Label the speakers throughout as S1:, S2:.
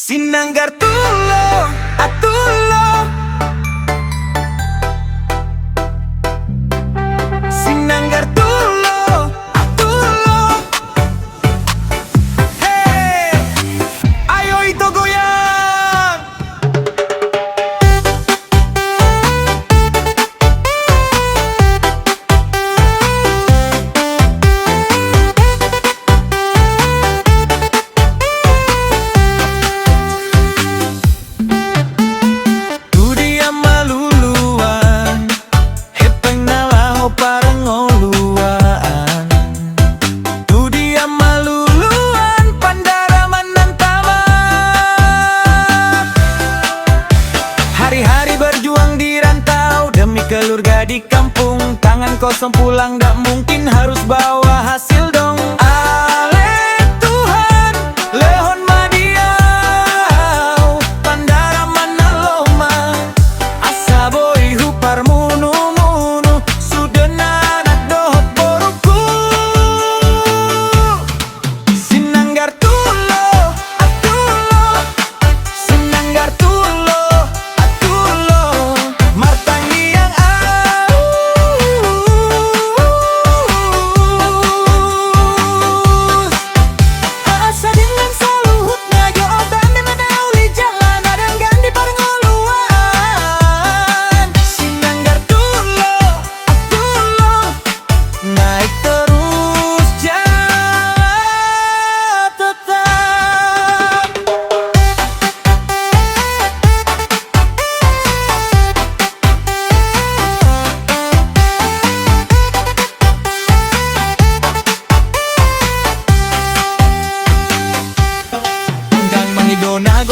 S1: Sinanggar tulo, atulo. Sinanggar tulo, atulo. Hey, ayo itu goyang. Hari-hari berjuang di rantau demi keluarga di kampung. Tangan kosong pulang gak mungkin, harus bawa hasil dong.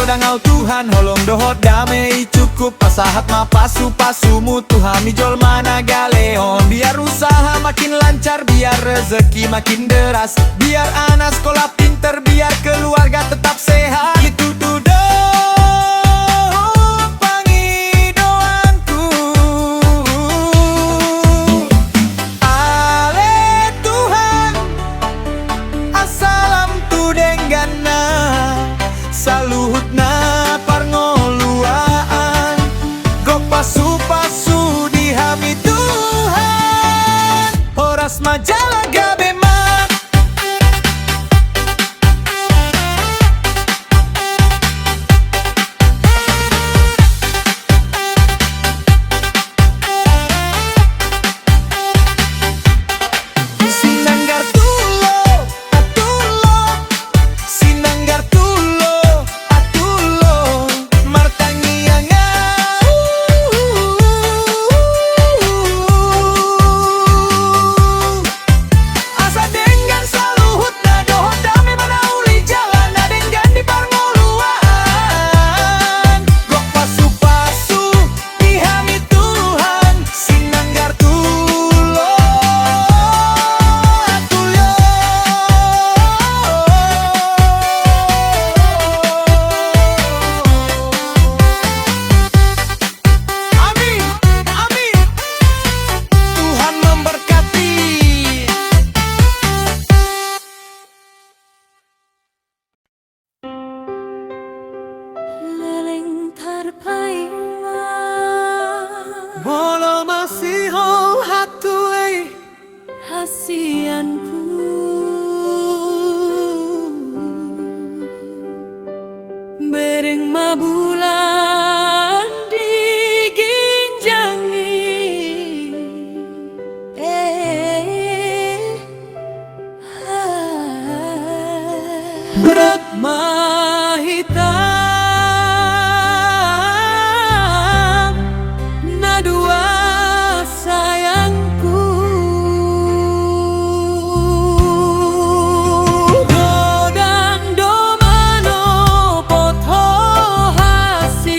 S1: dangau Tuhan holong dohot damai cukup pasahat ma pasu mutu hami jol mana galeon. Biar usaha makin lancar, biar rezeki makin deras, biar anak sekolah pinter, biar keluarga tetap sehat. Itu tuh pangidoanku. Ale Tuhan, assalam tu denggana, saluhutna parngoluaan, gok pasu dihami Tuhan, horas majalah gabe mak. Sinanggar tulo, atulo, sinanggar tulo, atulo, martangianga. Asa dengan saluhut na dohot dame mana uli jalan na dengan di parngoluaan, gok pasu dihami Tuhan, sinanggar tulo, atulo. Amin, amin. Tuhan memberkati.
S2: Leleng tarpaima
S1: Walau masih hatui
S2: hasianku bereng mabulan diginjangi berat mahitam na dua sayangku. Godang domano potho hasi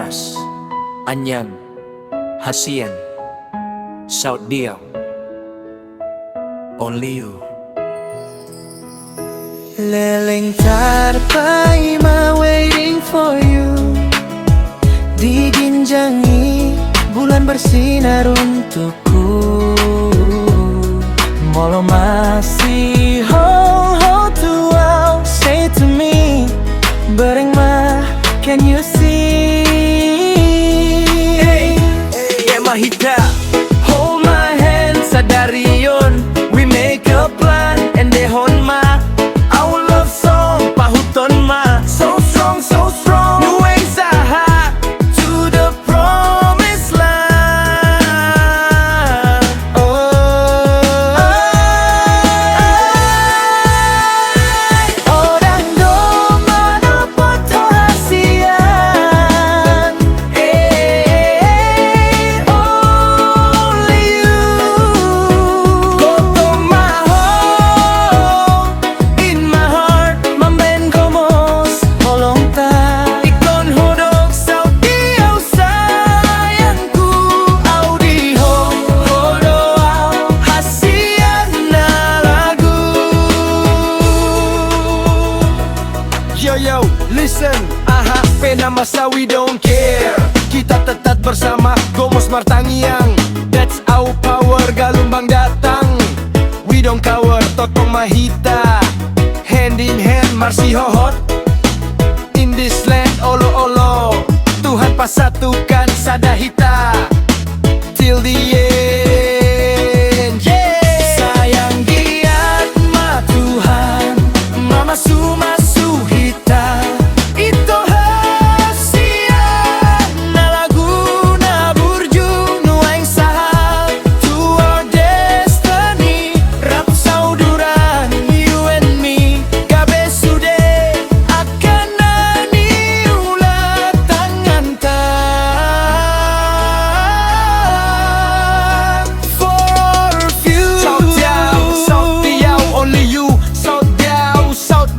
S3: deras. Anyang, hasian, saud diaw. Only you.
S2: Leleng tarpaima waiting for you. Diginjangi bulan bersinar untukku. Molo masih hold to wow. Say to me, bareng mah, can you see?
S3: Hey, yeah mahita.
S2: Hold my hand, sadari yun.
S3: We make a plan and dehon ma.
S2: Our love song, pahuton ma.
S3: So strong, so strong.
S2: Nuweng saha to the promised land. Orang doma no poto hasian. Only you. Koto maho in my heart, mamben komos holong ta. Ikon hodok sa diaw sayangku, audio hodoaw hasian na lagu.
S3: Yo yo, listen. Aha, pena masa we don't care. Kita tetap bersama Gomos Martangiang. That's our power, galumbang datang. We don't cower, Totong Mahita. Hand in hand, Marsi Hohot. In this land, olo olo. Tuhan pasatukan sadahita. Till the end, yeah.
S2: Sayang giat ma Tuhan, mama sumasuhita. Ito hasian na lagu na burju nuaing saha to our destiny. Rap sauduran, you and me, gabe sude akan nani ulat tangan ta. For our
S3: South Diao, only you. South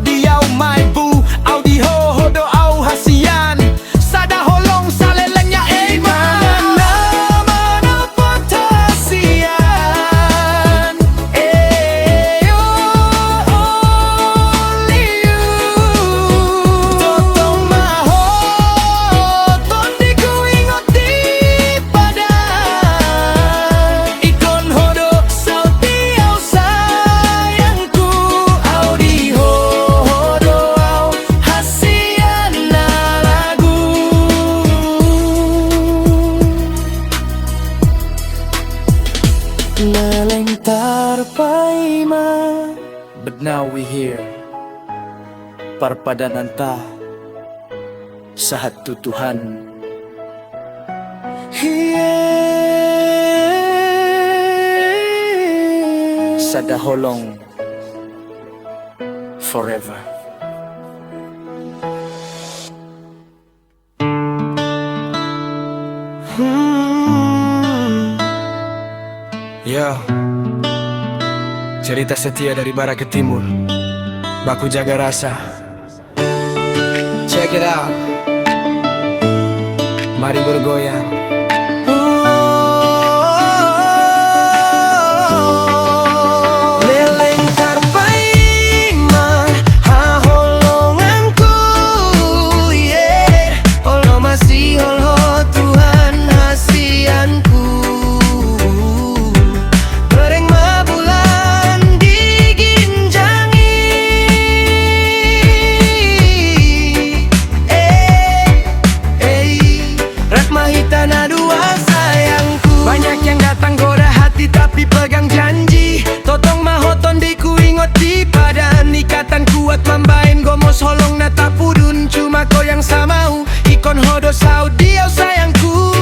S3: Diao, my boo. Au di ho, hodo au hasian. Sada holong salelenya eiman.
S2: Nama na patasian. Only you. Totong maho, tondi ku ingot di padan. Ikon hodok sa diaw sayangku, audio hodoaw hasian na lagu. Leleng tarpaima.
S3: But now we here. Parpadanan ta. Sahat tutuhan. Sada holong. Forever. Yo, cerita setia dari barat ke timur. Baku jaga rasa. Check it out. Mari bergoyang.
S2: Leleng tarpaima haholonganku, yeah. Olo masih holho Tuhan hasianku. Bareng ma bulan diginjangi. Rak mahita na dua sayangku. Banyak yang datang goda hati tapi pegang janji. Totong mahoton di ku ingot di padan. Ikatan kuat mambain Gomos holong na tapudun. Cuma kau yang samau ikon hodo saudiau sayangku.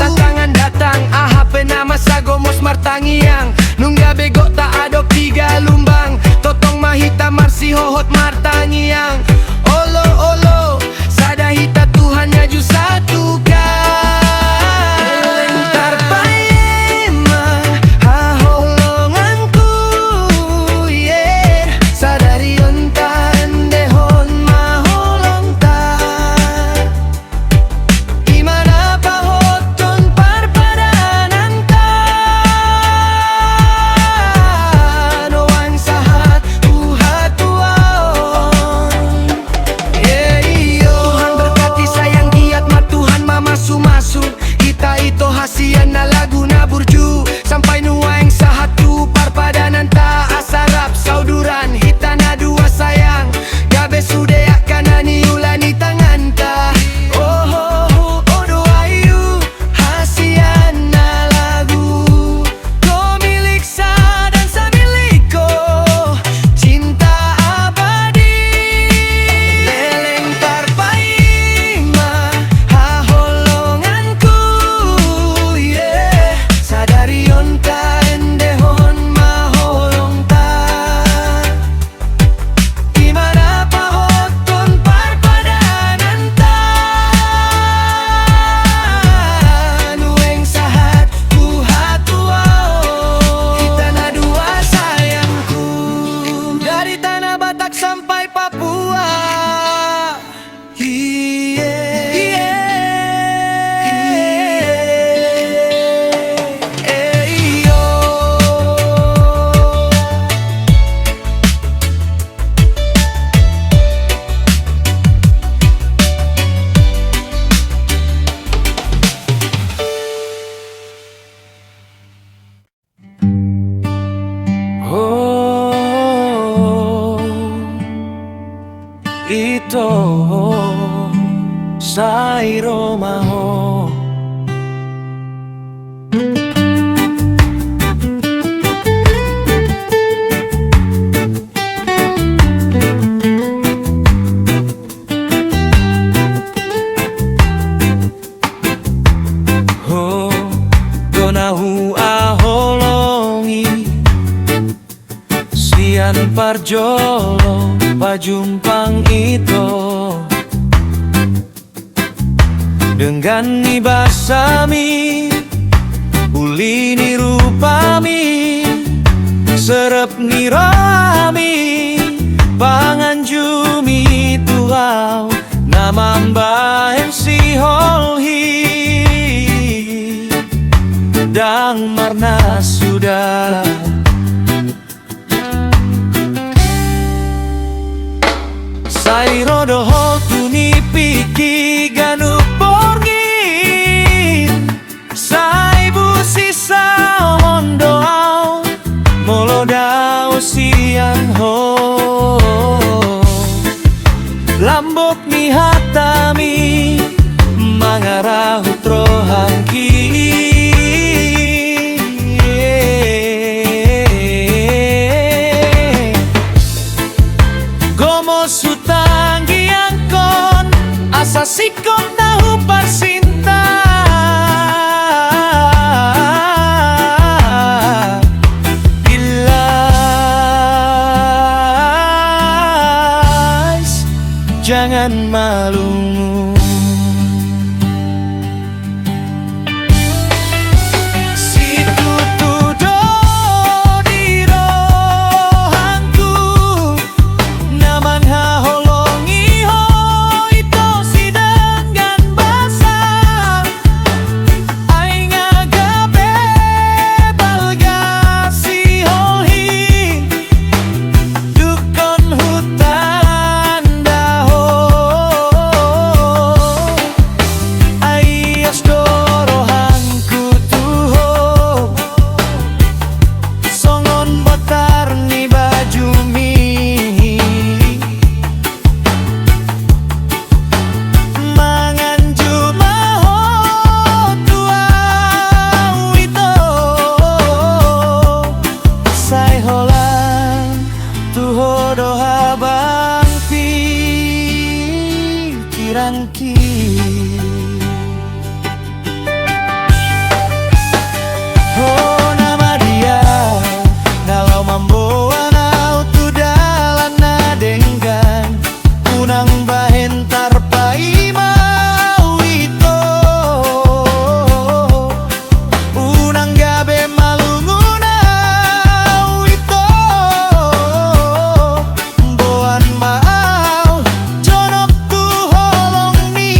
S2: Tantangan datang ahap nama sa Gomos Martangiang. Nungga bego tak adok tiga lumbang. Totong mahita marsi hohot Martangiang. Olo olo sadahita Tuhannya ju satu kan. Tarpaima haholonganku, yeah. Sadari ontan dehon maholong ta. Ima sampai Papua.
S3: Ito sai Romaho. Ho donahu aholongi sian parjolo pajumpang itu dengan nibasami uli ni rupami serep ni rami panganjumi tuau namambahen si holhi dang marna sudah sai rodoho tuni piki ganu porgin sai busi sao mondoau molodau siang ho lambok ni hatami mangarahu trohangki sutanggi angkon asa sikon nahu parsinta Ilais jangan malu oh nama dia nalau mamboa nau tu dalan na denggan unang bahen tarpai mau itu unang gabe malungunau itu boan mau jonok tu holong ni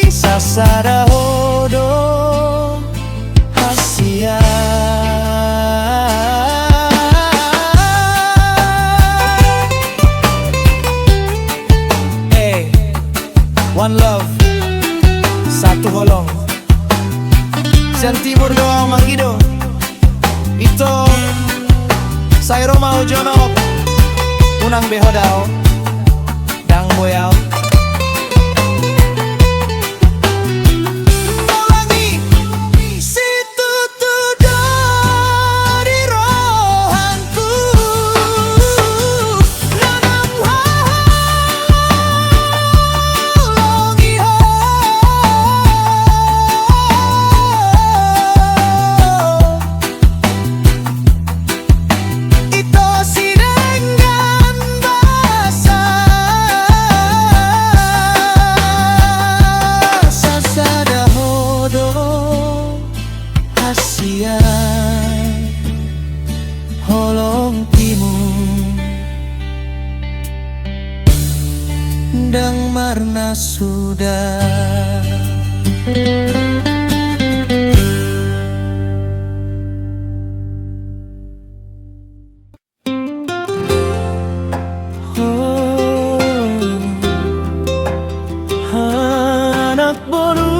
S3: sasada hodo hasia one love satu holong sian timur doa mangido itu sai Roma jonok unang behodao dang boyao
S1: pandang marna sudah.
S3: Anak boru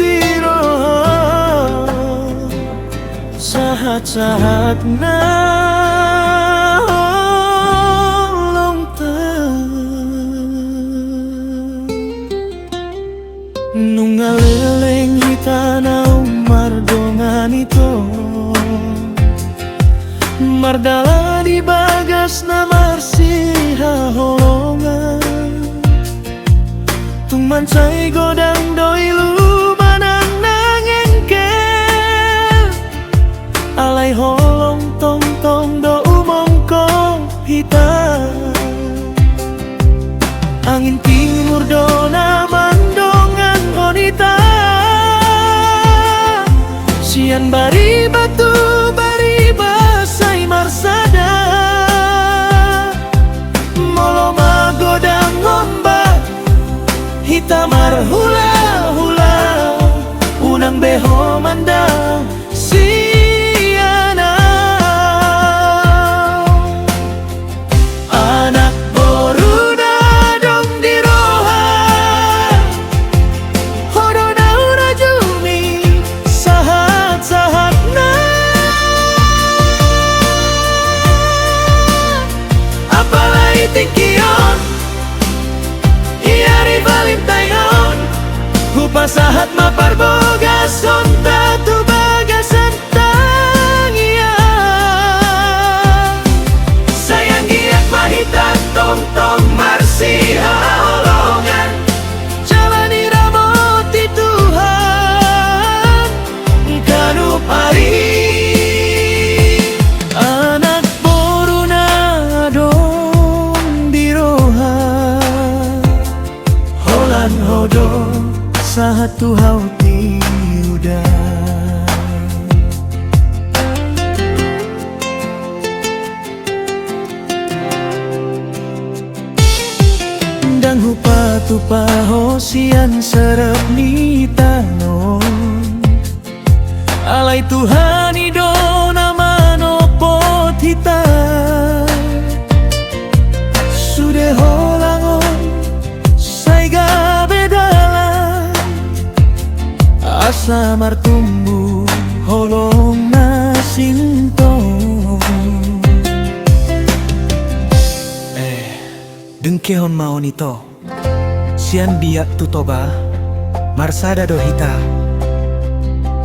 S3: diro sahat-sahat na long nungaleleng hitana umar dongan itu mardala di bagas na marsiha holongan tuman say godang doi lumanang nangengke alay holong tong tong do umong ko hita angin timur do naman dongan honita sian bari batu bari basay marsada moloma godang ombak hitamar hula-hula unang beho mandang siana anak boru na dong diroha hodona ura jumi sahat-sahat na apalai tingkion iari Valentayon hupasahat maparboga sonta tu bagasan tangia sayang giat mahita tong tong marsiha holongan jalani ramoti Tuhan kanup hari anak boru na dong diroha holan hodo satu hauti udah dang hupa tupa hosian serep ni tanon alay Tuhan idona manopot hita sudah holangon say gabedalan asa martumbu holong na sintong dengkehon maon ito sian biak tutoba marsada dohita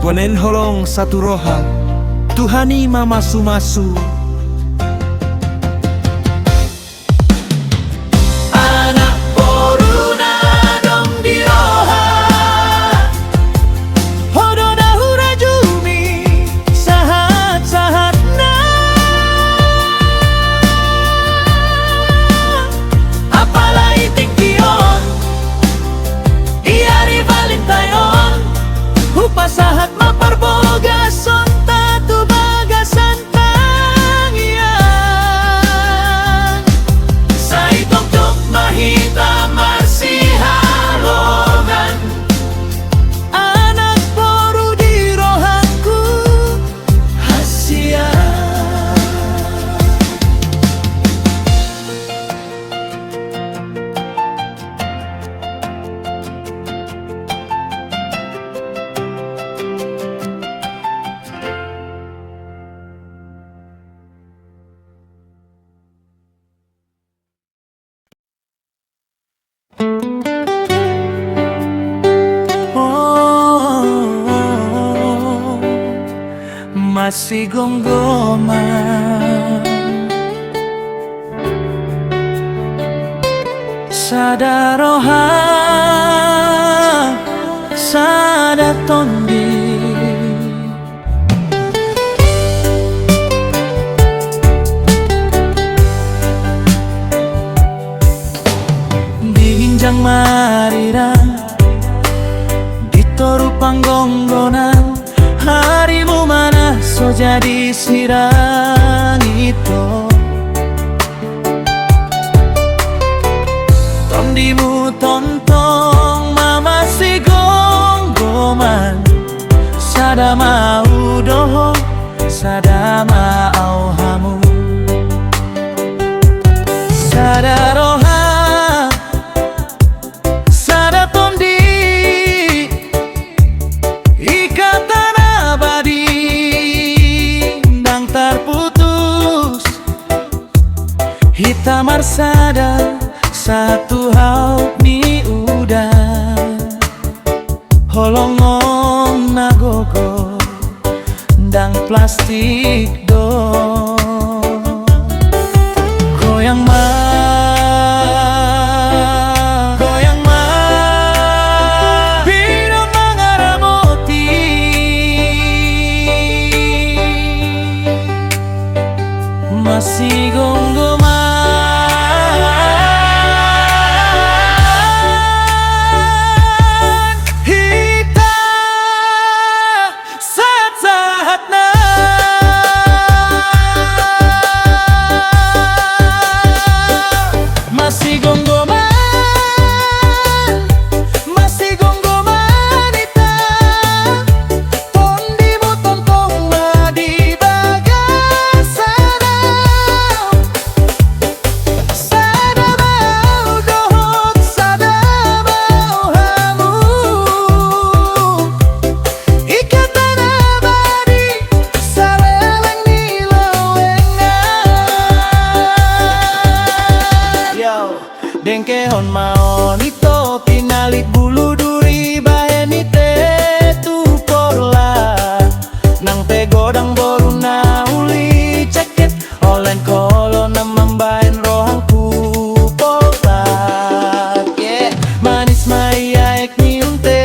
S3: ponen holong satu roha Tuhani mamasu-masu anak boru na dong diroha hodona hura jumi sahat-sahat na apalai tingkion iari Valentayon hupasahat maparboga sonta tu bagasan tangian say tok-tok mahita marsiha longan anak boru di rohanku hasia masih gonggoma sadaroha sadatondi diinjang marira ditoru panggonggonan harimu mana so jadi sirang itu
S1: mau doho, sada mau hamu, sada roha, sada tondi, ikatan abadi nang terputus. Hitam marsada satu hal mi udah holongong nagogo dang plastik do goyang ma biro mangaramoti masih gonggong dengkehon maon ito pinalit bulu duri baheni te tu porla nang tegodang boru na uli ceket olen kolo na mambain rohangku poltak manis maya ek ni unte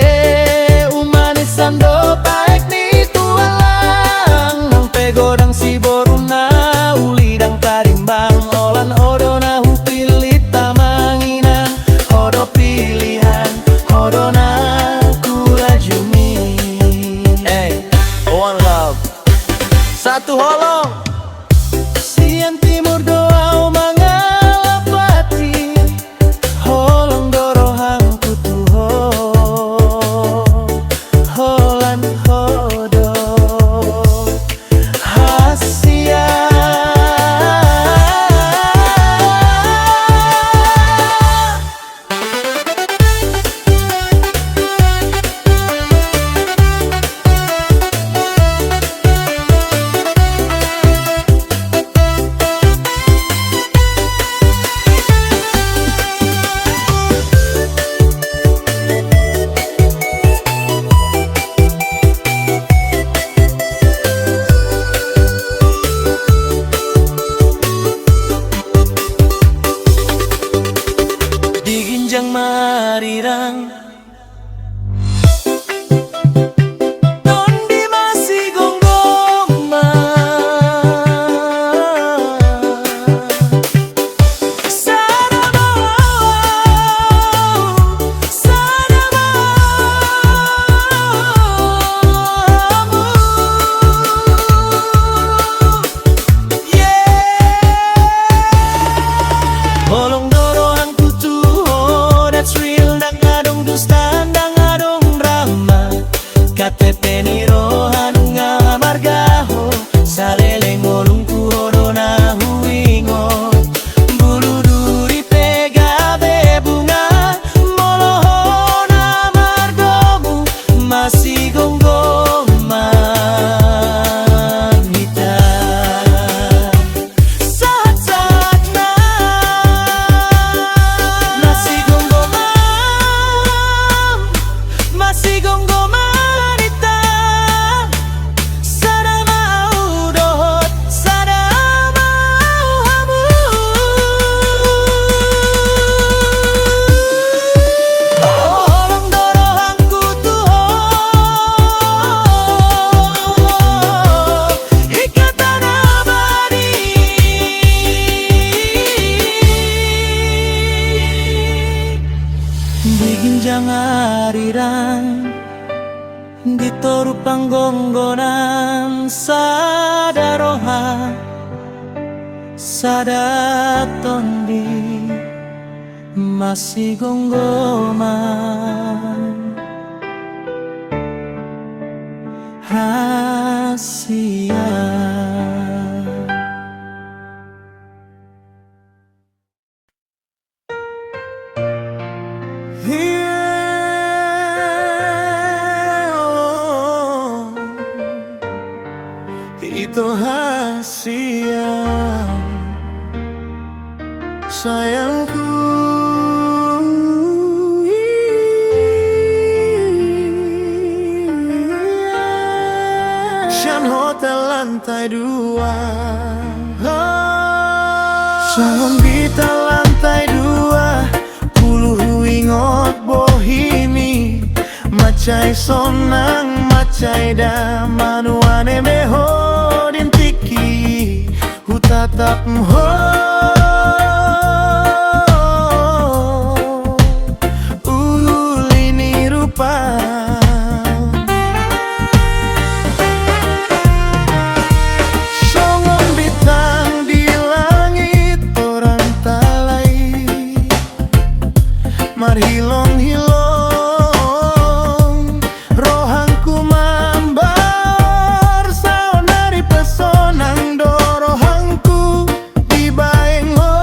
S1: umanis sando paek ni tualang nang tegodang si boru na uli dang tarimbang olan odo na hupilit pilihan Hodona kurajumi. Hey, one love satu holong sian timur doa mangalapati holong dorohang kutuho holan hodo hasia. Diginjang marirang Tondi masih gonggoma Sada mau Bolong dorohang that's real dang adong dustan dang adong drama KTP ni rohan nga margaho saleleng olungku hodona huingo bulu duri pegabe bunga molohona margomu masih gonggoman hitam saat-saat masih gonggoman hitam sada mau dohot sada mau hamu holong dorohang kutuho ikatan abadi diginjang arirang ditoru panggonggonan sada roha sada tondi masih gonggoman rahasia. Itu rahasia, sayangku. Shan Hotel lantai 2, Shalom Bita lantai 2, Puluh ingot bohimi, Macai sonang macai da manuane mehodin tiki, Hutatap mho ulini rupa. Songon bintang di langit orang talai, marhilong-hilong rohangku mambar, saonari pesonang dorohangku di baeng ho.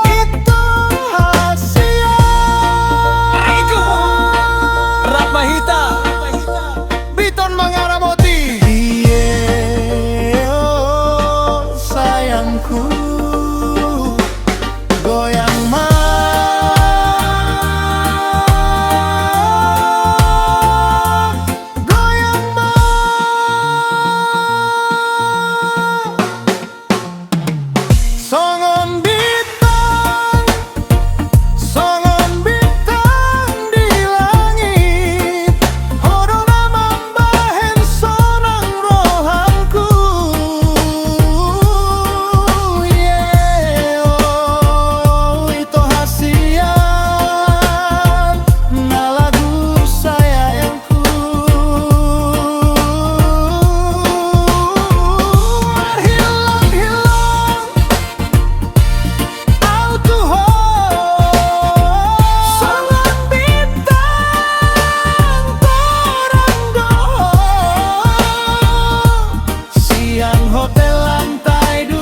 S1: Itu hasia. Rap Mahita Biton Mangaramoti. Iye oh sayangku, goyang goyang songon bintang di langit, horona mambahen sonang rohangku. Yeah, oh, itu hasian na lagu sayangku. Hilang-hilang autuho, songon bintang torang doho, siang hotel lantai 2,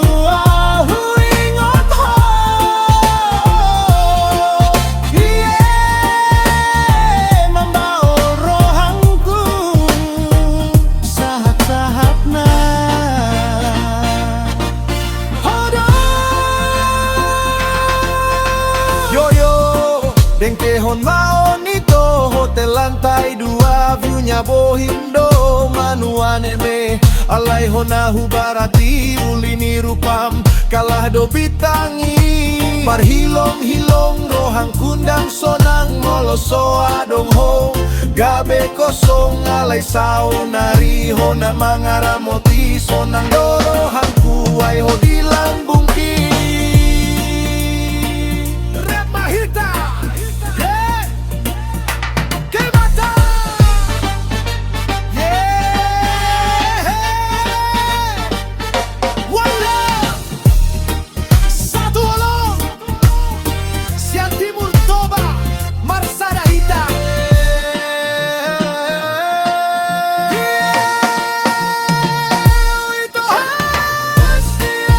S1: huingot ho. Yeah, membawa rohangku sahat-sahatna. Yo deng tehon maon itu hotel lantai 2, viewnya bohindo manuane me, alai honahu barati ulini rupam kalah do bitangi, parhilong-hilong rohang kundang sonang moloso adong ho, gabe kosong alai saunari hona mangaramoti sonang dorohangku ai ho dilambung ki. Rap Mahita, yeah, Kemata, yeah, one love, satu olong, Siang Timur Toba, Marsada Hita. Yeah, itu hasia.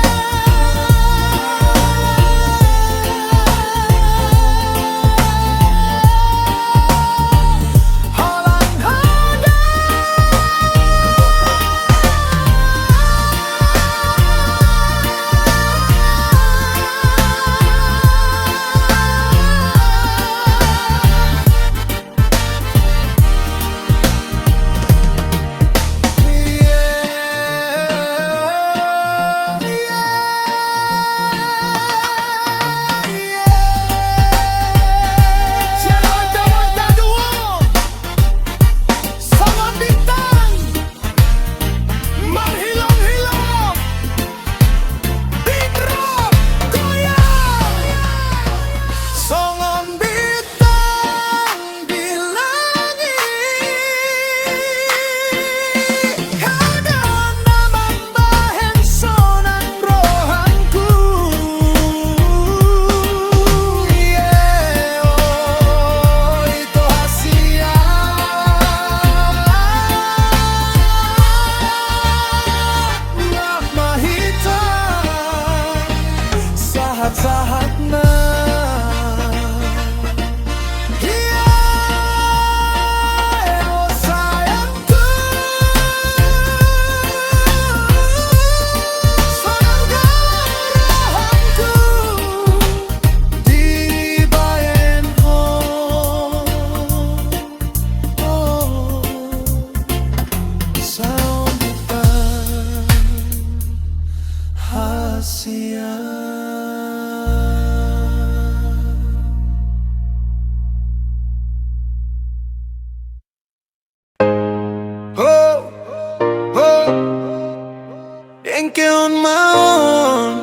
S3: Tengke on maon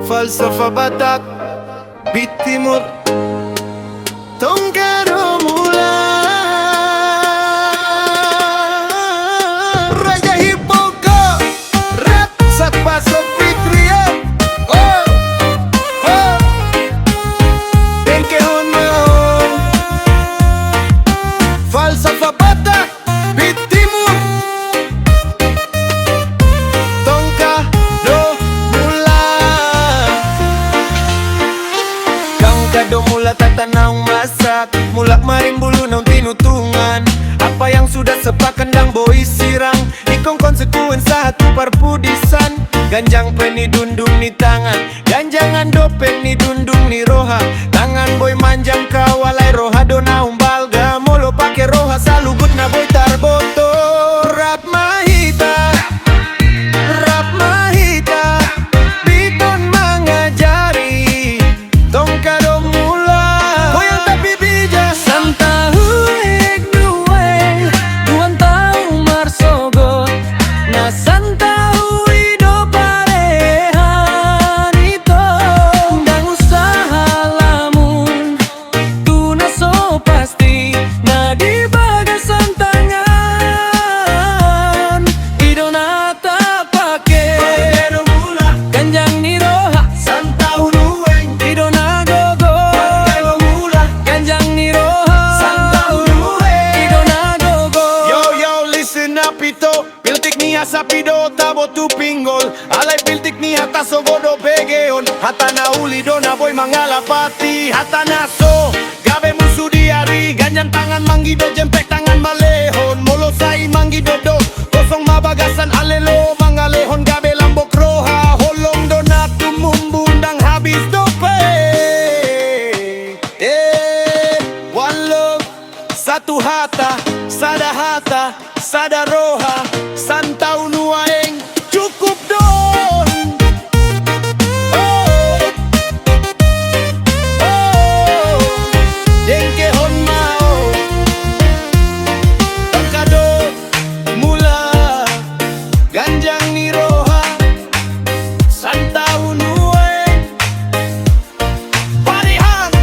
S3: Falsafa Batak Beat Timur Tongkado mula Raja Hipoko Rap Satpa Sofitria Oh Oh Tengke on maon Falsafa Batak Beat Timur Kado mula tata naung masak Mula maring bulu naung tinutungan Apa yang sudah sepakan dang boy sirang Ikong konsekuen satu parpudisan Ganjang peni dundung ni tangan Ganjangan dopeng ni dundung ni roha Tangan boy manjang kawalai roha do naung balga Molo pake roha salugut na boy tarboto Rap mahita Rap mahita Biton mengajari Tongkado Sapido tabo tu pinggol Alay piltik ni hata sogodo begeon Hata na ulido na boy mangalapati Hata na so gabe musuh diari Ganyan tangan manggido jempek tangan malehon Molo sai manggido do Kosong mabagasan alelo mangalehon Gabe lambok roha Holong do na tumumbundang habis dope One love Satu hata Sada roha Santa unuaeng cukup don Oh Oh Dengke hon mao Tongkado mula Ganjang ni roha Santa unuaeng Parihan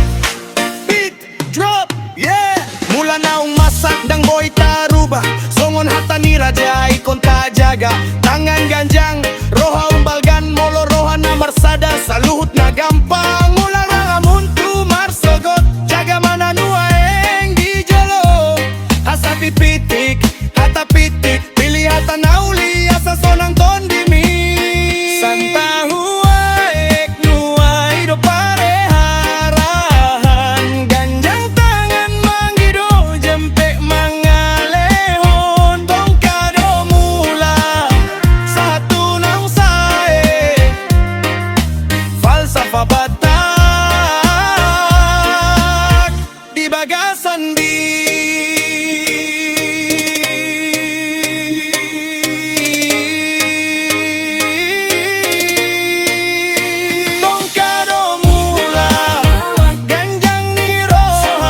S3: Beat drop yeah Mula naung masak dang boy taruba Songon hata ni raja ikon tak jaga Tangan ganjang roha umbalgan Molo roha na marsada saluhut na gampang Mula rangamun tu marsogot Jaga mana nuaeng di jolo Hasa pitik hata pitik Pilih hata nauli asa sonang tondimi Santa huaek nuai do pareharahan Ganjang tangan manggido jempek mangalehon Tongkado mula satu nang sae Falsafa Batak di bagasan di Tongkado mula ganjang ni roha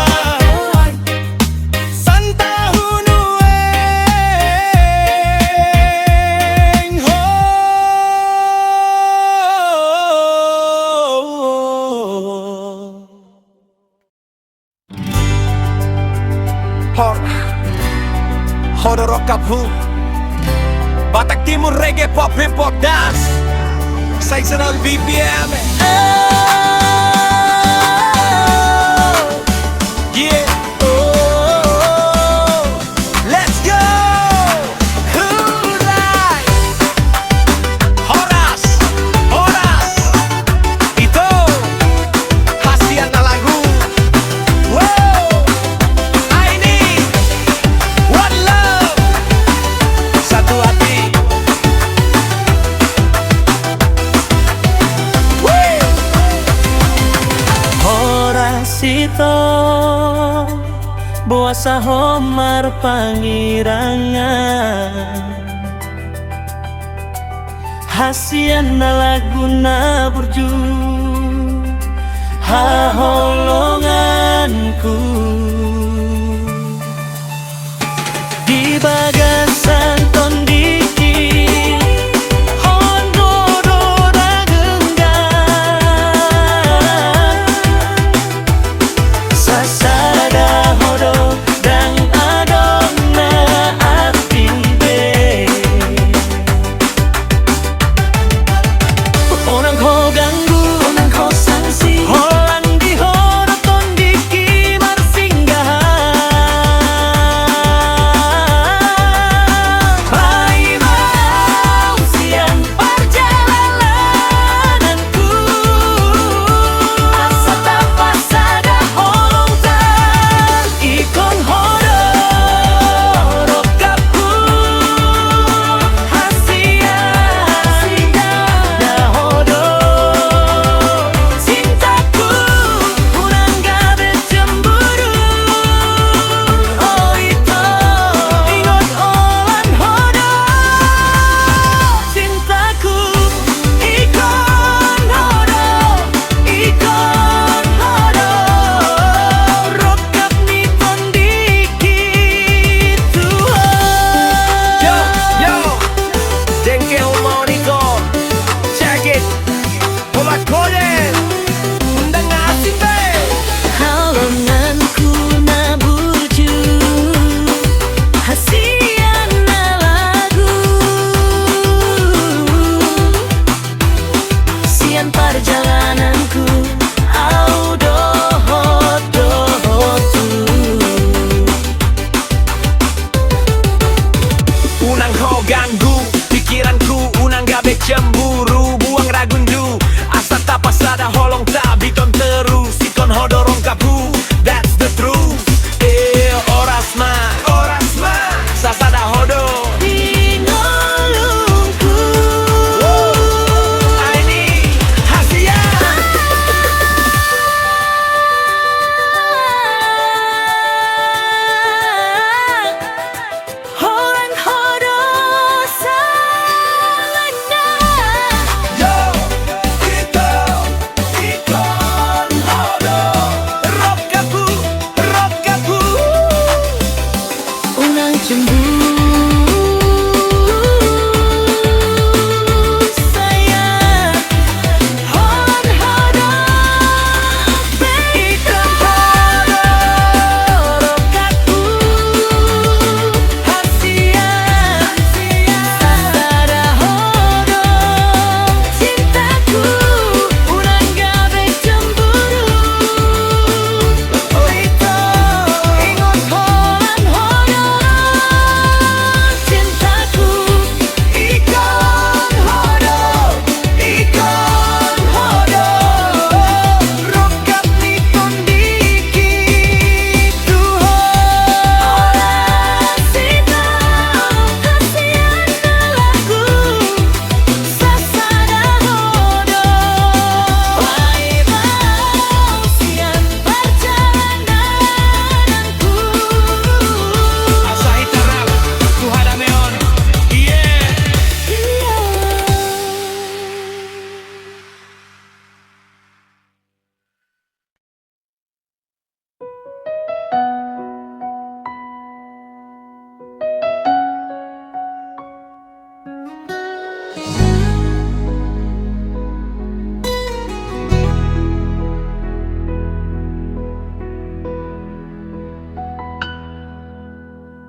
S3: Santa hunueng ho Hodorok Kaphu Batak Timur Reggae Pop Hip Hop Dance Seasonal BPM Yeah Oh Let's go Huray Horas Itu Hasian na lagu Wow I need One love Satu hati
S4: Horasito Buasa homar pangirangan Hasian na lagu na burju Haholonganku Di bagasan tondiki
S3: cek cemburu buang ragundu asa tak pasada holong tak biton terus sikon hodorong kapu that's the truth orasma sasada hodo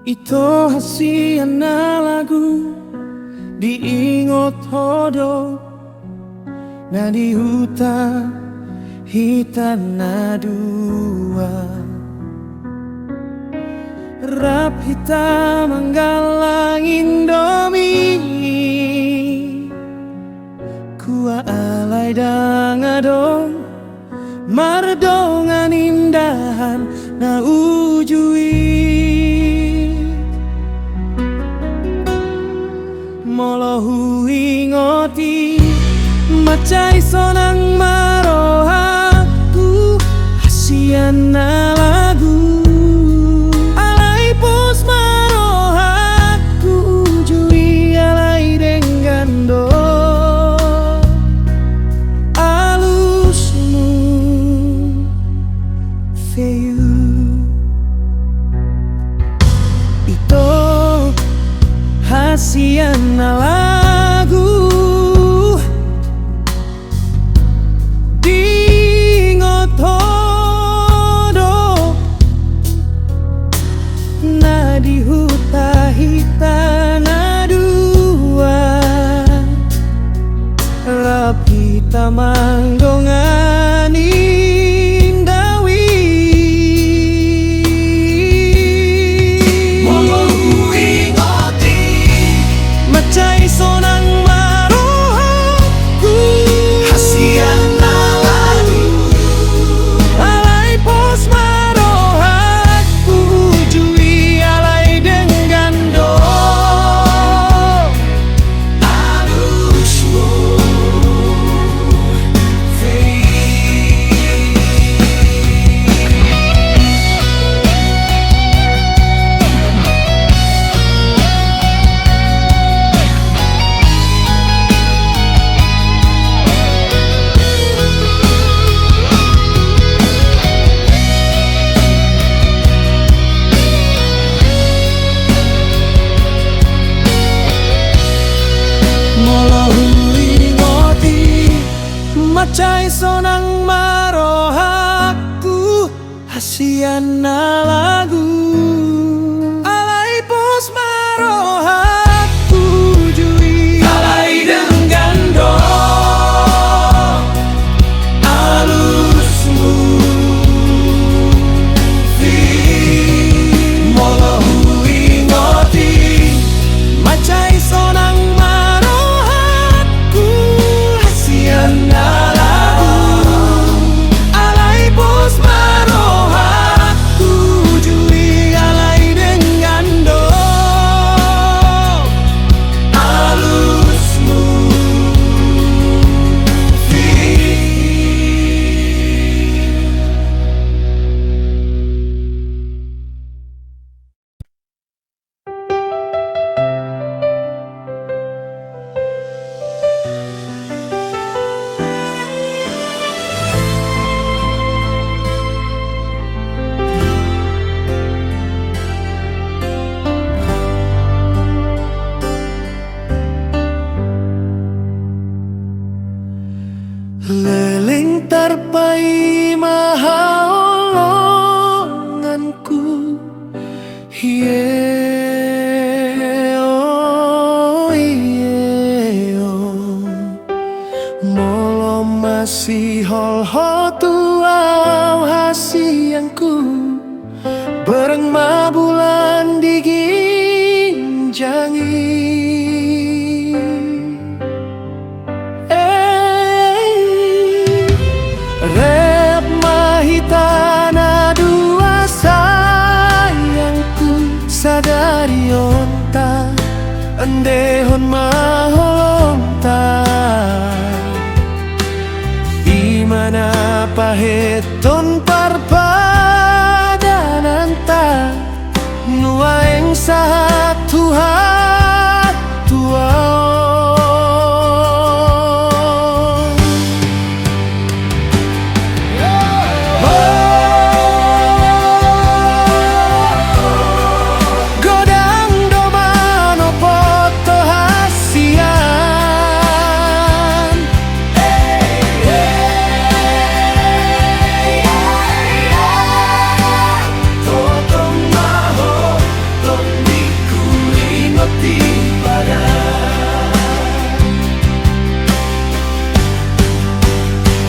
S2: Ito hasiana lagu diingot hodo na di huta hitana dua rap hitam manggalang Indomie kua alai dangadong mardongan indahan na ujui molohu ingoti macai sonang marohaku hasiana lagu alai pos marohaku ujui alai denggando alusmu feyu ito hasiana lagu diingot hodo na di huta hitana dua rap hitam manggongan indawi macai sonang marohaku hasiana lagu alai pos marohaku ujui alai denggando alusmu macai sonang marohaku hasiana lagu alai pos marohaku jui alai denggando alusmu molohu ingoti macai sonang marohaku
S3: Leleng tarpai mahaolonganku. Molo masih hol tuau hasianku. Bareng bulan diginjangi. Rep mahitana dua sayangku. Sadari onta andehon maholonta. Imana paheton parpadananta. Nuaeng sahat Tuhan tuao. Godang domano poto hasian. Totong maho ton dikuingoti pada.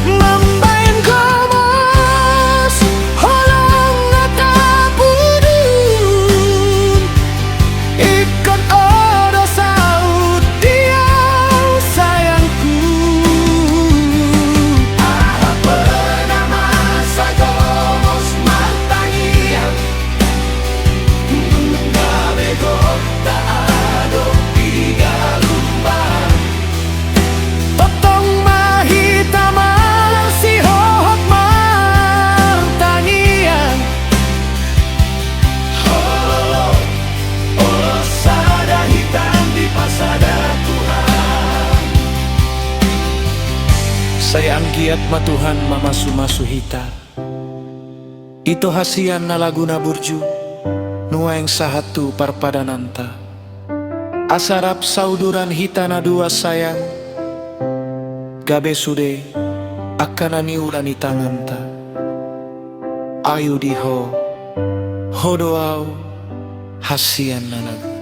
S3: Mambayan komos holong natapudun. Ikon odo saut diau sayangku. Apa nama sagomos martangian. Gabe gota ado tiga lumbang. Totong mahita si hohot martangian. Holo sada hitam di pasada Tuhan.
S2: Sayang giat matuhan mamasu-masu hita. Ito hasian na laguna burju. Nuaeng sahatu parpadananta. Asarap sauduran hita na dua sayang. Gabe sude akanani urani tanganta. Ayu diho hodoau hasian na lagu.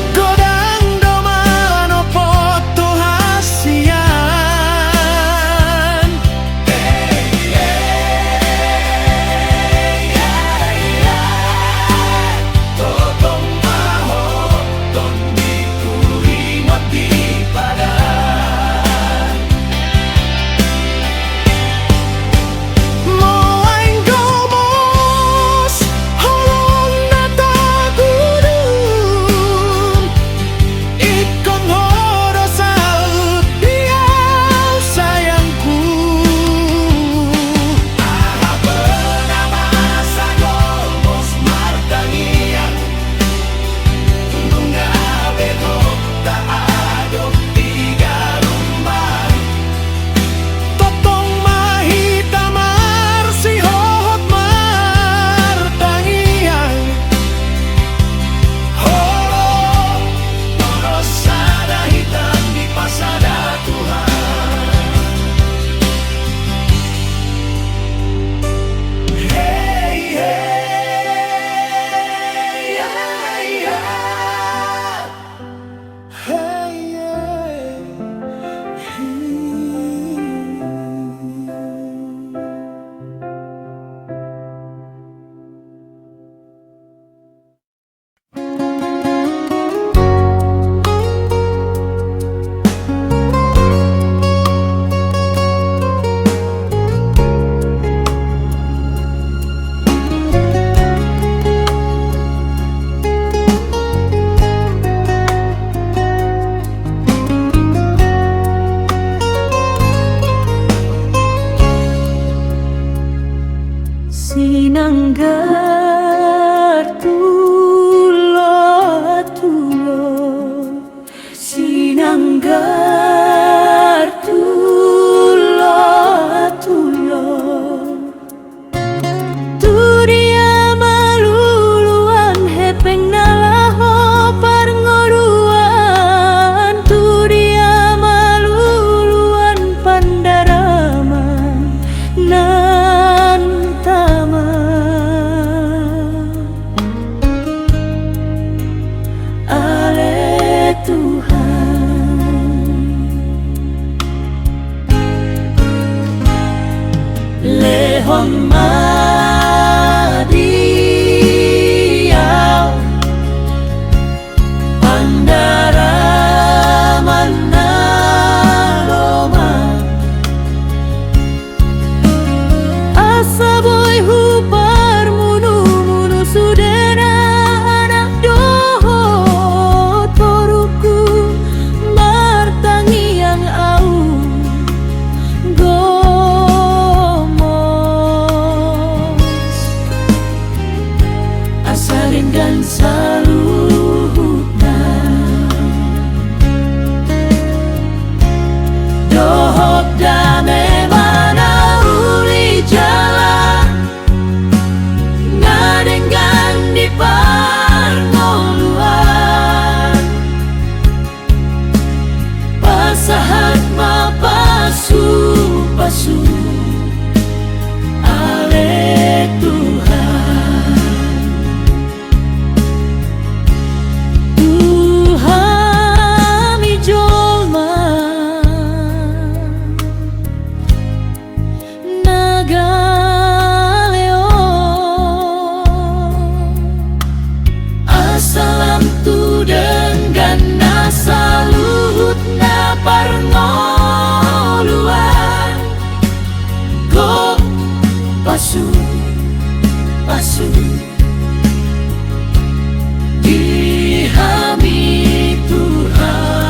S3: Godang domano poto hasian. Totong maho ton dikuingoti pada. Moaing gomos holong natagudun. Ikon hodo saut diau sayangku. Apa nama sagomos martangian. Gabe gota ado tiga lumbang. Totong mahita si hohot martangian. Holo sada hitam di pasada Tuhan. Hey, hey, ay, ay. Hey,
S5: Sinangga
S4: galehon madiau Pandara manaroma Asa boy hupar munu sudena anak dohot toruku martangi yang au gomos asarin dan saluhutna dohot dame mana uli jalan ngadengan di parngoluan pasahat ma pasu ale Tuhan Tuhan mi jolma nagaleo asalam tu dengan nasa luhut na parngoluan go pasu dihami Tuhan